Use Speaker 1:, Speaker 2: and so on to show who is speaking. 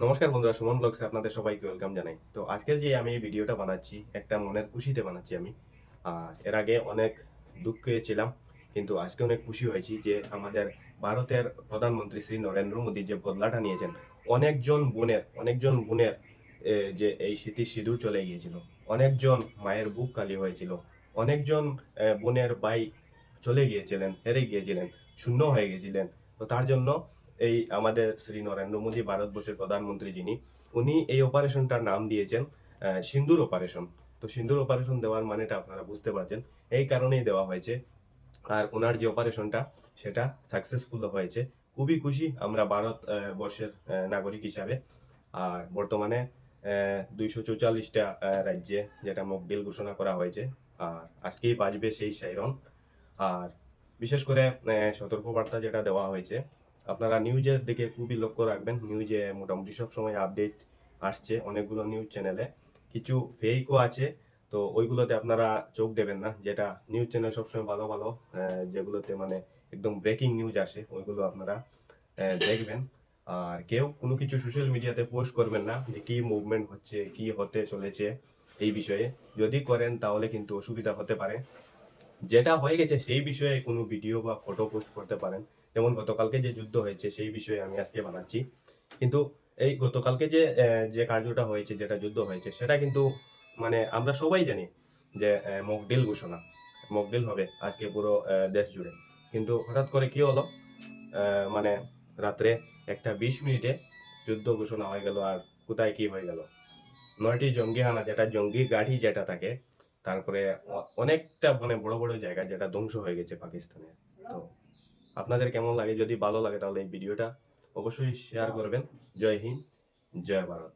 Speaker 1: নমস্কার বন্ধুরা, সুমন ব্লগসে আপনাদের সবাইকে ওয়েলকাম জানাই। তো আজকের যে আমি এই ভিডিওটা বানাচ্ছি, একটা মনের খুশিতে বানাচ্ছি আমি। এর আগে অনেক দুঃখে ছিলাম, কিন্তু আজকে অনেক খুশি হয়েছি যে আমাদের ভারতের প্রধানমন্ত্রী শ্রী নরেন্দ্র মোদী যে বদলাটা নিয়েছেন। অনেকজন বোনের যে এই স্মৃতির সিঁদুর চলে গিয়েছিল, অনেকজন মায়ের বুক খালি হয়েছিল, অনেকজন বোনের ভাই চলে গিয়েছিলেন, হেরে গিয়েছিলেন, শূন্য হয়ে গেছিলেন। তো তার জন্য এই আমাদের শ্রী নরেন্দ্র মোদী, ভারতবর্ষের প্রধানমন্ত্রী যিনি, উনি এই অপারেশনটার নাম দিয়েছেন সিন্দুর অপারেশন। তো সিন্দুর অপারেশন দেওয়ার মানেটা আপনারা বুঝতে পারছেন, এই কারণেই দেওয়া হয়েছে। আর ওনার যে অপারেশনটা, সেটা সাকসেসফুল হয়েছে। খুবই খুশি আমরা ভারত বর্ষের নাগরিক হিসাবে। আর বর্তমানে 244টা রাজ্যে যেটা মকডিল ঘোষণা করা হয়েছে, আর আজকেই বাজবে সেই সাইরন। আর বিশেষ করে সতর্কবার্তা যেটা দেওয়া হয়েছে, আপনারা নিউজের দিকে খুবই লক্ষ্য রাখবেন। নিউজে মোটামুটি সব সময় আপডেট আসছে অনেকগুলো নিউজ চ্যানেলে, কিছু ফেকও আছে। তো ওইগুলোতে আপনারা চোখ দেবেন না। যেটা নিউজ চ্যানেল সবসময় ভালো ভালো যেগুলোতে মানে একদম ব্রেকিং নিউজ আসে, ওইগুলো আপনারা দেখবেন। আর কেউ কোনো কিছু সোশ্যাল মিডিয়াতে পোস্ট করবেন না যে কি মুভমেন্ট হচ্ছে, কি হতে চলেছে এই বিষয়ে। যদি করেন তাহলে কিন্তু অসুবিধা হতে পারে। যেটা হয়ে গেছে সেই বিষয়ে কোনো ভিডিও বা ফটো পোস্ট করতে পারেন। যেমন গতকালকে যে যুদ্ধ হয়েছে সেই বিষয়ে আমি আজকে বানাচ্ছি। কিন্তু এই গতকালকে যে কার্যটা হয়েছে, যেটা যুদ্ধ হয়েছে, সেটা কিন্তু মানে আমরা সবাই জানি যে মকডিল ঘোষণা, মকডিল হবে আজকে পুরো দেশ জুড়ে। কিন্তু হঠাৎ করে কি হলো, মানে রাত্রে 1টা 20 মিনিটে যুদ্ধ ঘোষণা হয়ে গেল। আর কোথায় কি হয়ে গেল, 9টি জঙ্গি হানা, যেটা জঙ্গি গাড়ি যেটা থাকে, তারপরে অনেকটা মানে বড় বড় জায়গা যেটা ধ্বংস হয়ে গেছে পাকিস্তানে। তো আপনাদের কেমন লাগে? যদি ভালো লাগে তাহলে এই ভিডিওটা অবশ্যই শেয়ার করবেন। জয় হিন্দ, জয় ভারত।